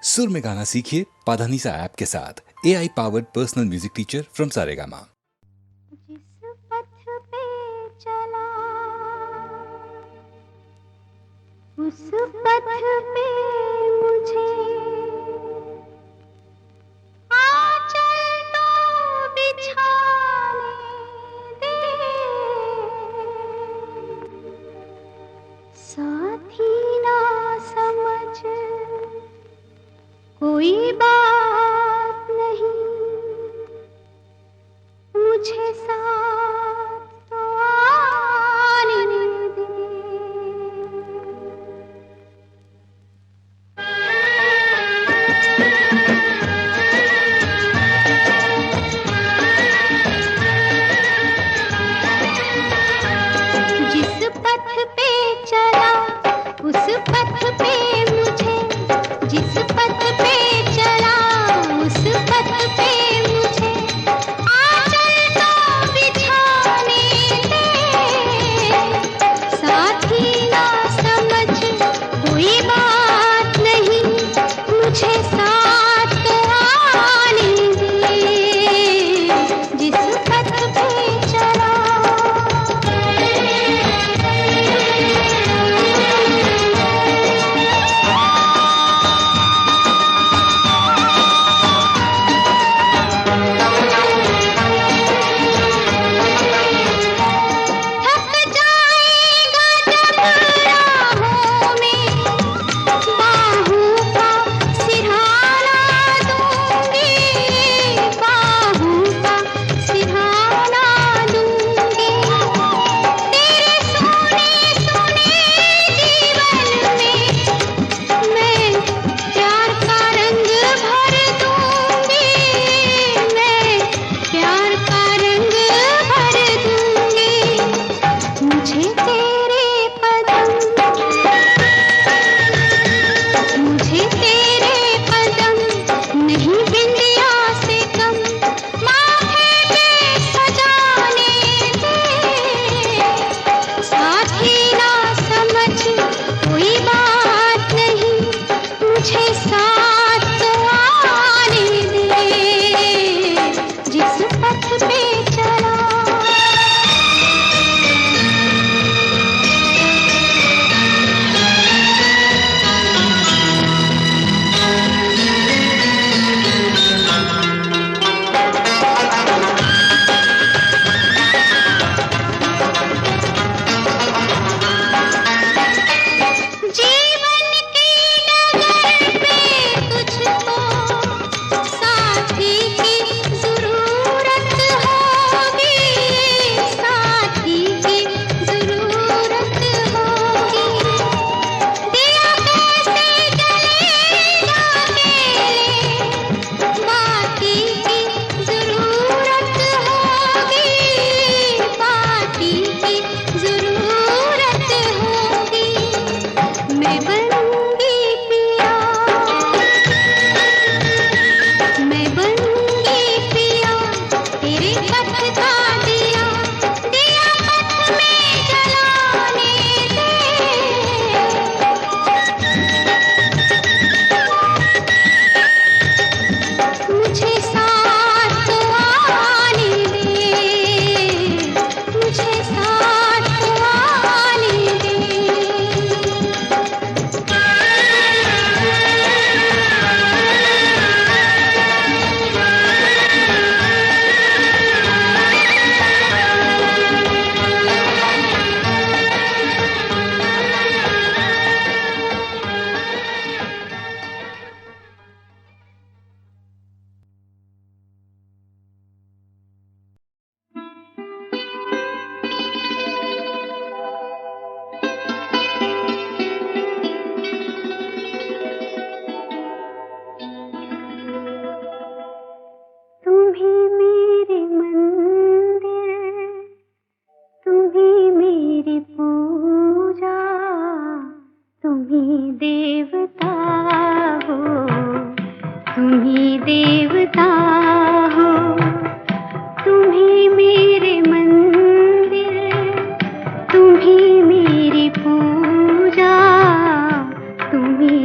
सुर में गाना सीखिए पाधानीसा ऐप के साथ। AI powered personal music teacher from Saregama. जिस पथ पे चला उस पथ पे मुझे आंचल तो बिछाने दे, साथी ना समझ कोई बात नहीं, मुझे साथ तो आने दे। जिस पथ पे चला उस पथ पे मुझे, जिस पथ पे चला उस पथ पे मुझे आंचल तो बिछाने दे, साथी ना समझ कोई बात नहीं, मुझे साथ तो आने दे। जिस पथ पे चला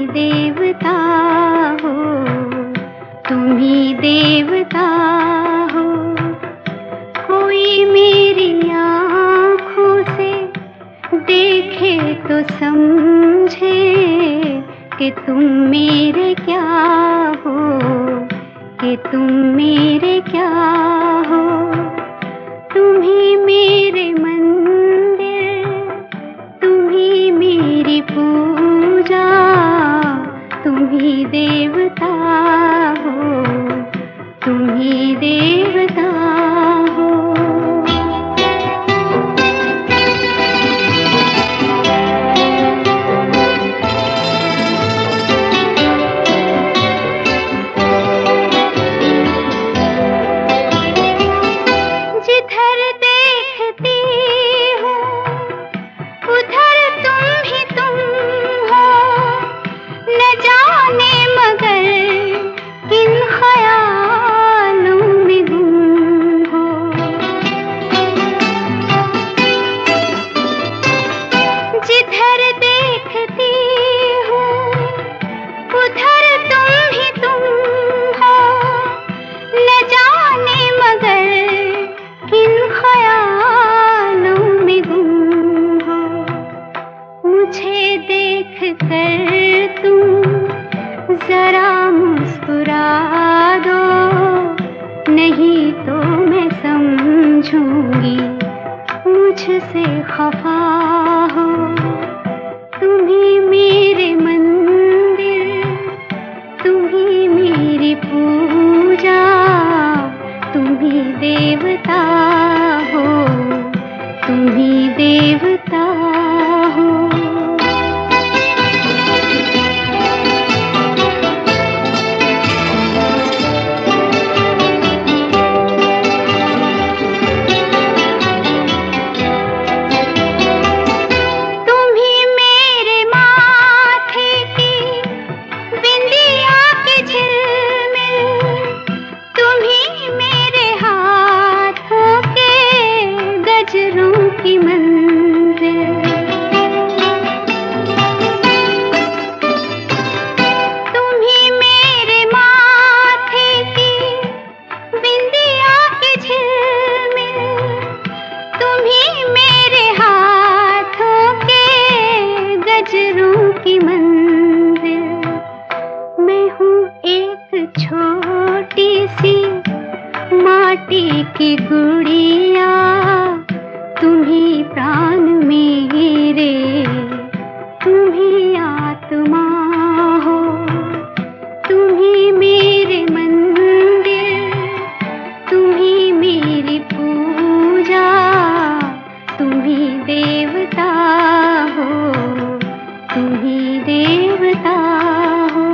देवता हो। लगता हो। कोई मेरी आँखों से देखे तो समझे कि तुम मेरे क्या हो, कि तुम मेरे क्या हो। तुम ही मेरे मंदिर, तुम ही मेरी पूजा, तुम ही देवता हो, तुम ही देवता हो। जिधर देखती हूँ उधर तुम ही तुम हो, न जाने मगर किन ख्यालों में गुम हो। जिधर देखती हूँ उधर तुम ही तुम हो, न जाने मगर किन ख्यालों में गुम हो। मुझे देख कर तुम जरा मुस्कुरा दो, नहीं तो मैं समझूंगी मुझसे खफा हो। तुम ही मेरे मंदिर, तुम ही मेरी पूजा, तुम ही देवता हो, तुम ही देवता हो। तुम ही मेरे माथे की बिंदिया की झिलमिल, तुम ही मेरे हाथों के गजरों की मंजिल। तुम ही मेरे माथे की बिंदिया की झिलमिल, तुम ही मेरे हाथों के गजरों की मंजिल। मैं हूँ एक छोटी सी माटी की गुड़िया, तुम ही प्राण मेरे, तुम ही आत्मा हो। तुम ही मेरे मंदिर, तुम ही मेरी पूजा, तुम ही देवता हो, तुम ही देवता हो।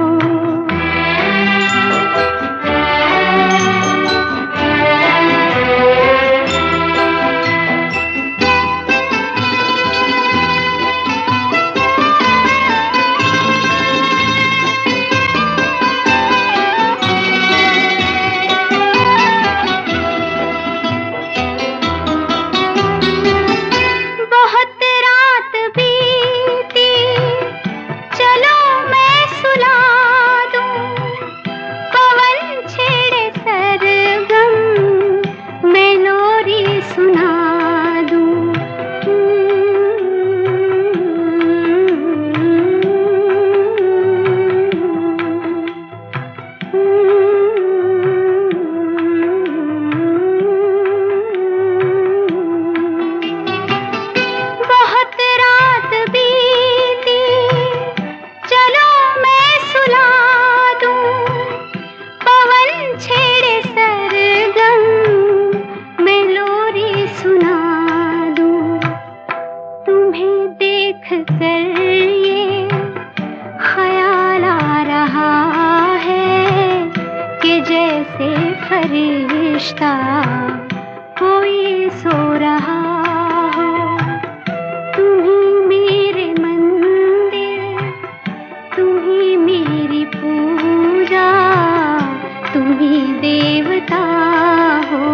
बहुत रात बीती, चलो मैं सुला दूं। पवन छेड़े सरगम, मैं लोरी सुना दूं। बहुत रात बीती, चलो मैं सुला दूं। पवन छेड़े सरगम, मैं लोरी सुना दूं। तुम्हें देख कर ये ख्याल आ रहा है कि जैसे फरिश्ता कोई सो रहा हो। तुम ही मेरे मंदिर, तुम ही मेरी पूजा, तुम ही देवता हो,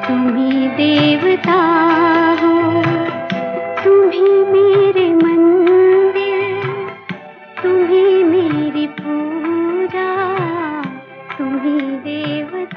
तुम ही देवता हो। तुम ही मेरे मंदिर, तुम ही मेरी पूजा, तुम ही देवता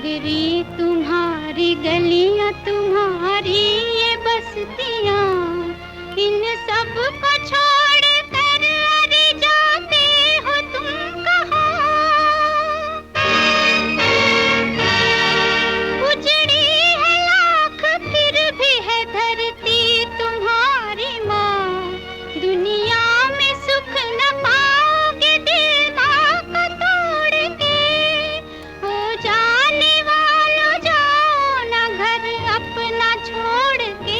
नगरी तुम्हारी, गलियां तुम्हारी, ये बस्तियां, इन सब को छोड़ कर अरे जाते हो तुम कहाँ? उजड़ी है लाख फिर भी है धरती तुम्हारी माँ, दुनिया में सुख न पाओगे दिल माँ को तोड़ के। हो जाने वालों जाओ ना घर अपना छोड़ के।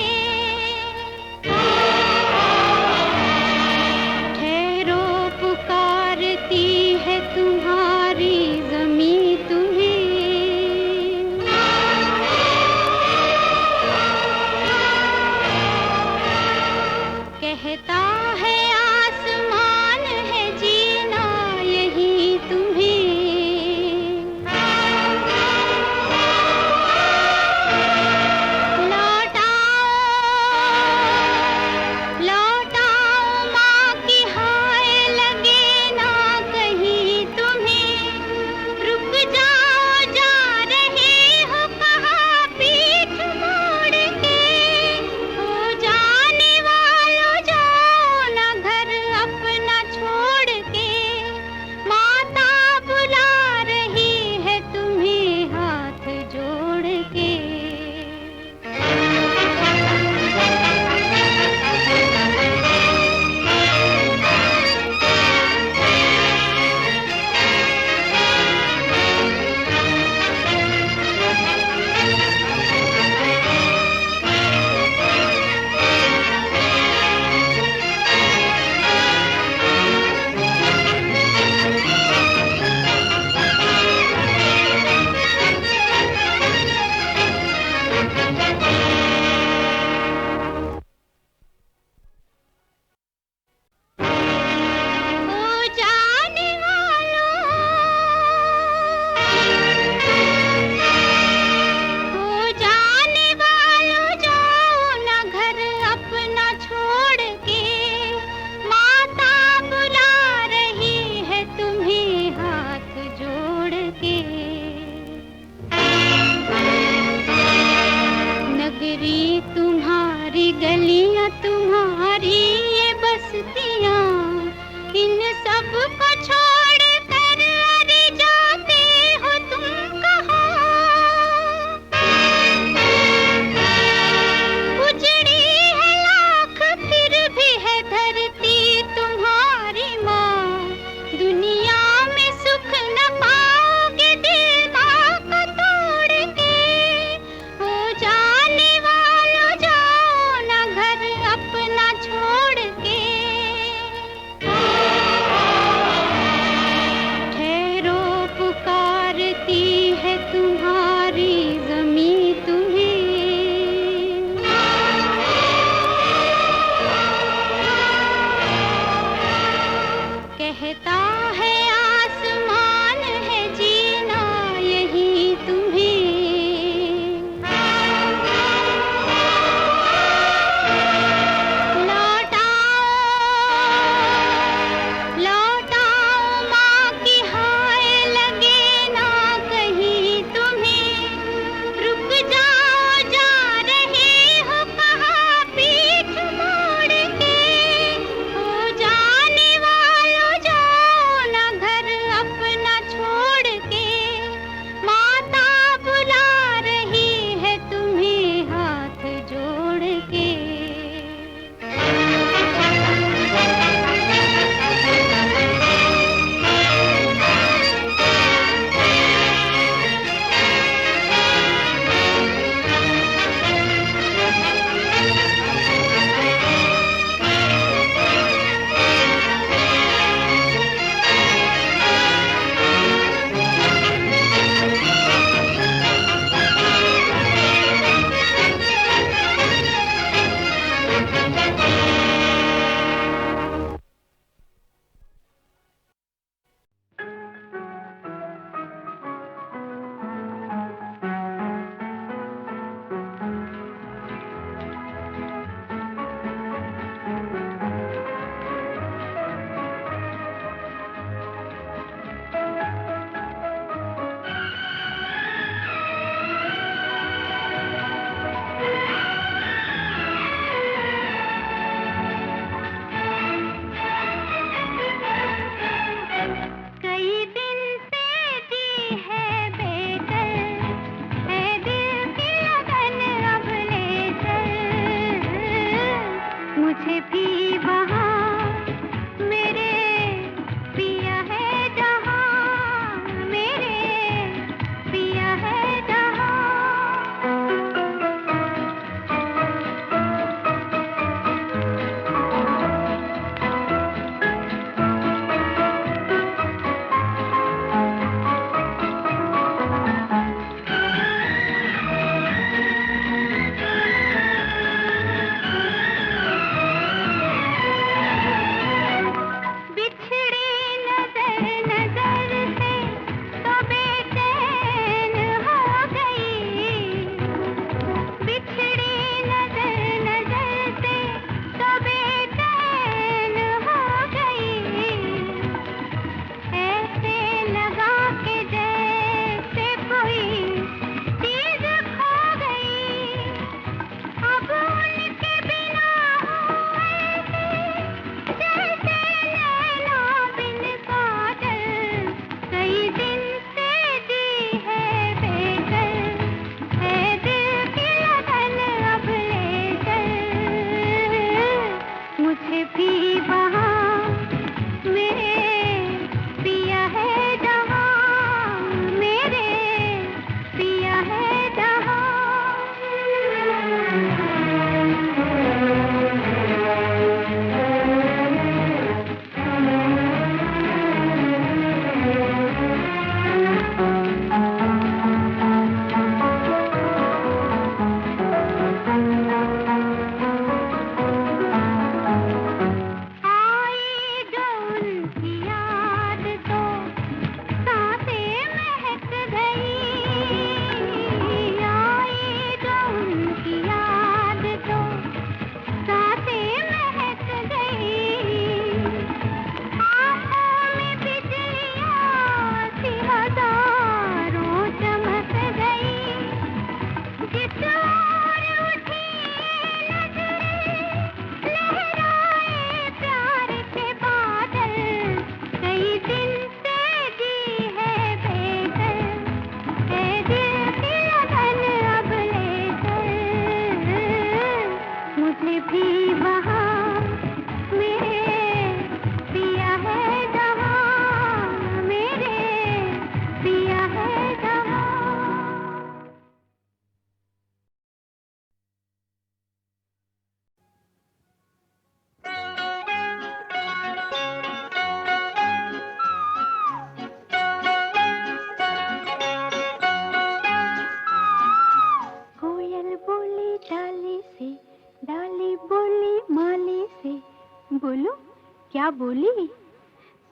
क्या बोली?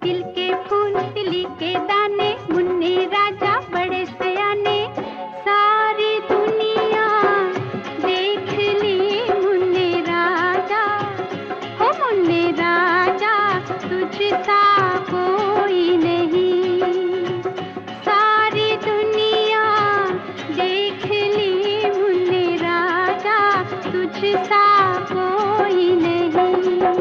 तिल के फूल तिली के दाने, मुन्ने राजा बड़े सयाने, सारी दुनिया देख ली मुन्ने राजा, हो मुन्ने राजा तुझसा कोई नहीं, सारी दुनिया देख ली मुन्ने राजा तुझसा कोई नहीं।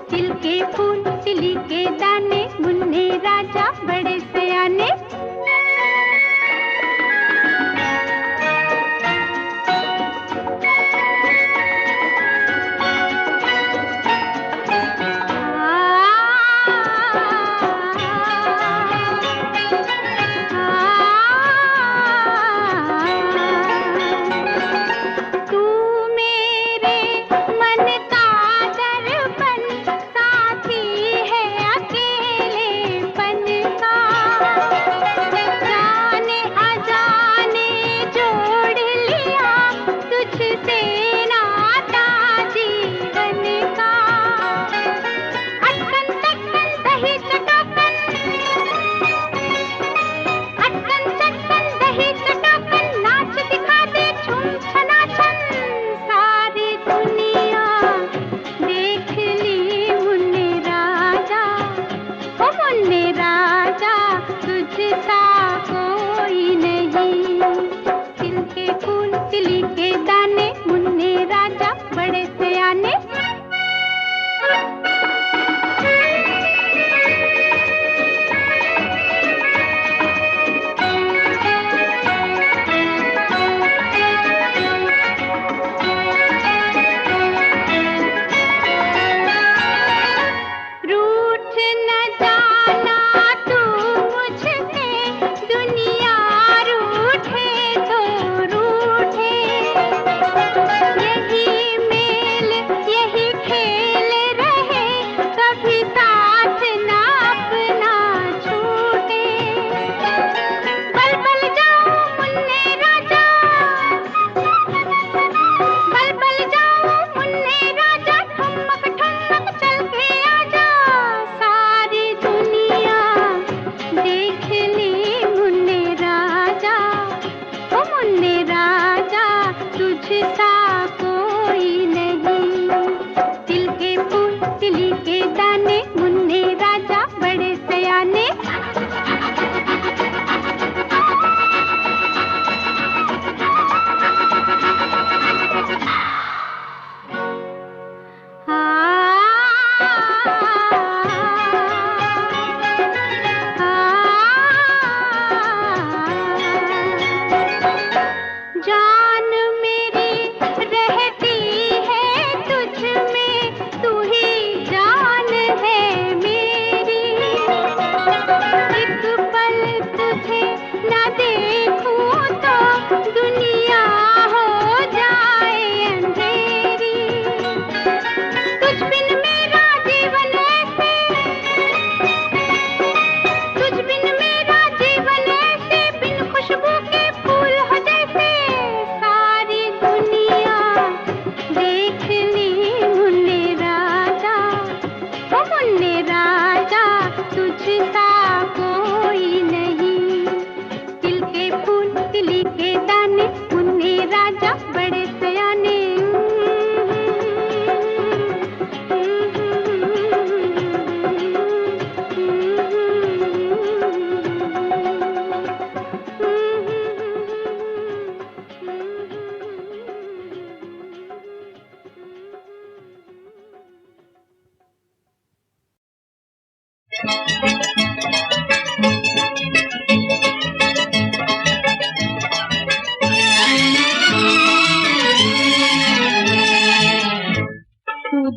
तिल के फूल तिली के दाने, मुन्ने राजा बड़े सयाने।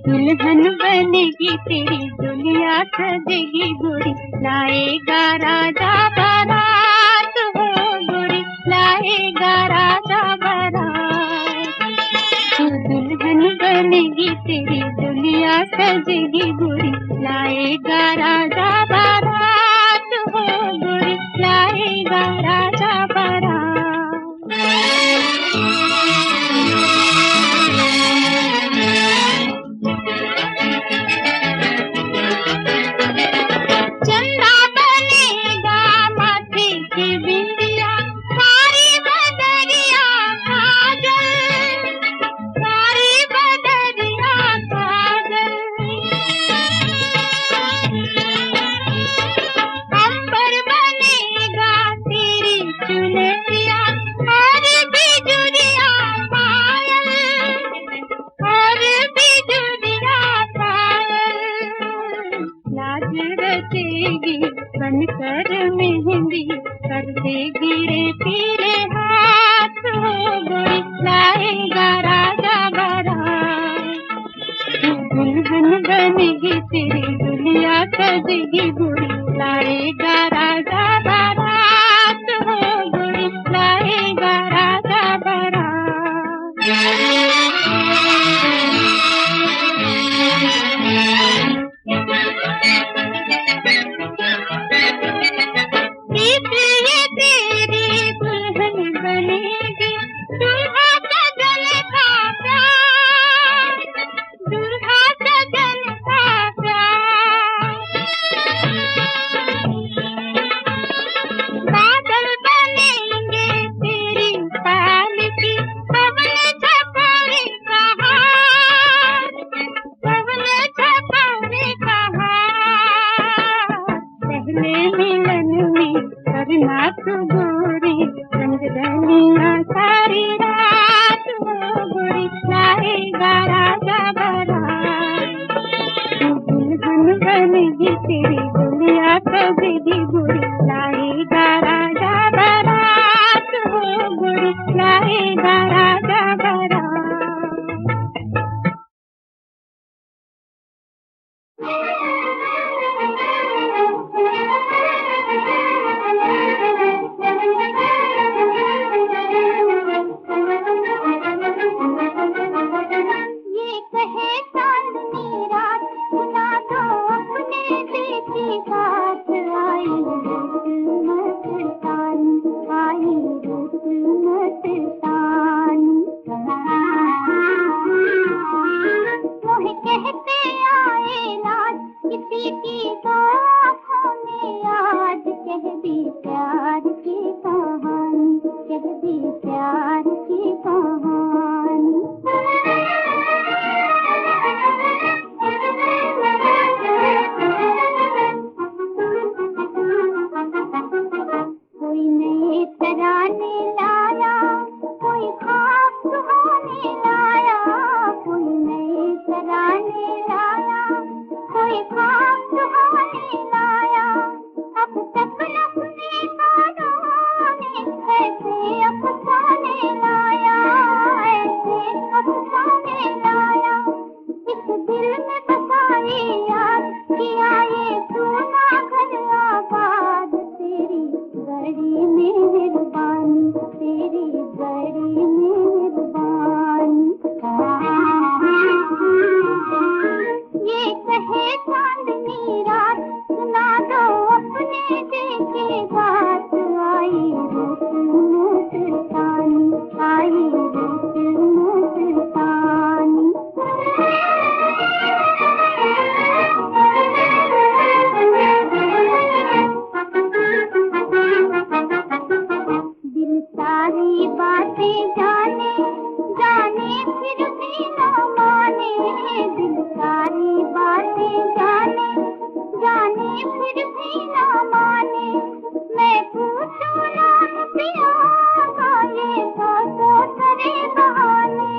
दुल्हन बनेगी तेरी दुनिया सजेगी गोरी, लाएगा राजा बारात हो गोरी, लाएगा राजा बारात। तू दुल्हन बनेगी तेरी दुनिया सजेगी गोरी, लाएगा राजा बारात हो गोरी, लाएगा राजा बारात। सजेगी गुड़ी लाएगा राजा बारात हो गुड़ी लाएगा राजा बारात। इसलिए तेरी दुल्हन बनेगी दूल्हा सजन का प्यार, दूल्हा सजन का प्यार। बादल बनेंगे तेरी पालकी पवन छपाए कहार, पवन छपाए कहार। पहले मिलन में करना तू गोरी रंग रंगिया सारी रात हो गोरी लाएगा राजा बारात। दुल्हन बनेगी तेरी दुनिया सजेगी गोरी लाएगा राजा बारात हो गोरी लाएगा राजा बारात। ये कहे चांदनी रात सुना दो अपने दिल की बात, आई रुत मस्तानी, आई रुत मस्तानी। मोहे कहते आए रात किसी की तो आँखों में आज कह दी प्यार की कहानी, कह दी प्यार की कहानी। कोई नए तराने लाया, कोई ख्वाब सुहाने लाया, कोई नए तराने लाया, कोई ख्वाब सुहाने लाया। अब तक न सुने कानों ने ऐसे अफसाने लाया, ऐसे अफसाने लाया। इस दिल में बसाई याद किया ये सोना घर आबाद, तेरी बड़ी मेहरबानी, तेरी बड़ी मेहरबानी। ये कहे चांदनी रात सुना दो अपने दिल की बात, आई रुत मस्तानी, आई रुत मस्तानी। दिल सारी बातें जाने जाने फिर भी न माने, दिल सारी बातें जाने जाने फिर भी न माने। मैं पूछूं नाम पिया ये सौ सौ करे बहाने,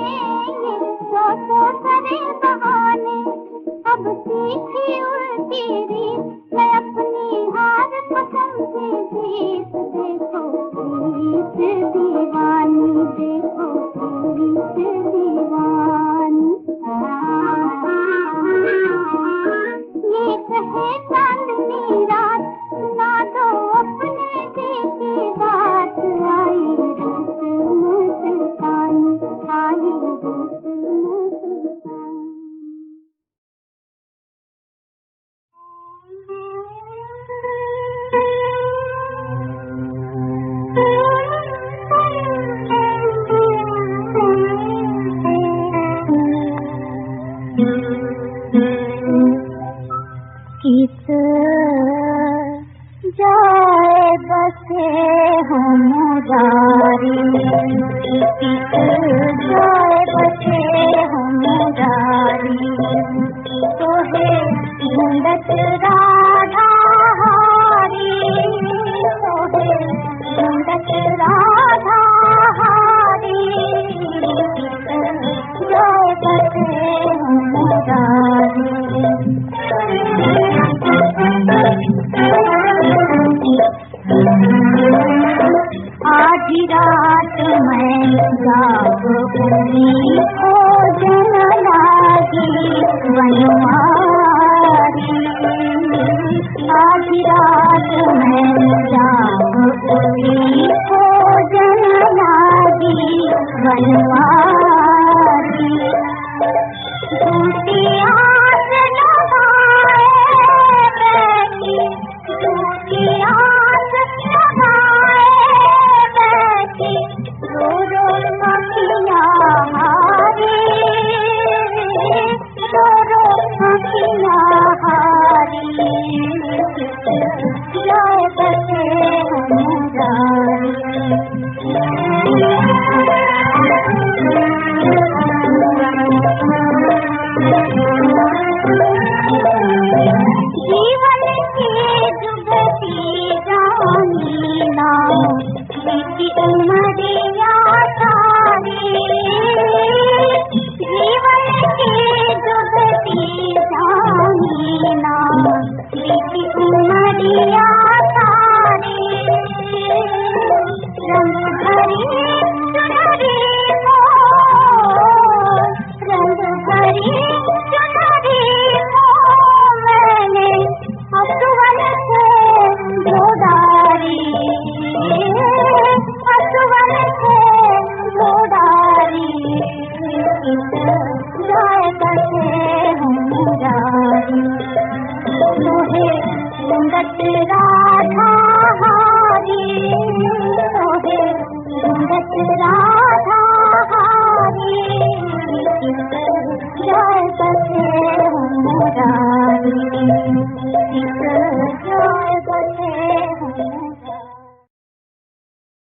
ये सौ सौ करे बहाने। अब सीखी उल्टी रीत मैं अपनी हार पसंद से जीत, देखो प्रीत दीवानी, देखो प्रीत दीवानी। ये कहे चांदनी रात सुना दो अपने दिल की बात, आई रुत मस्तानी, आई रुत मस्तानी। किस जाए बसे हम मुरारी, किस जाए बसे हम मुरारी। तोहे ढूंढत राधा हारी, तोहे ढूंढत राधा हारी। किस जाए बसे हम मुरारी। आज रात मैं जाग पूरी खोजन लागी बनवारी, आधी रात मैं जाग उठी, भोजन लागी बनवा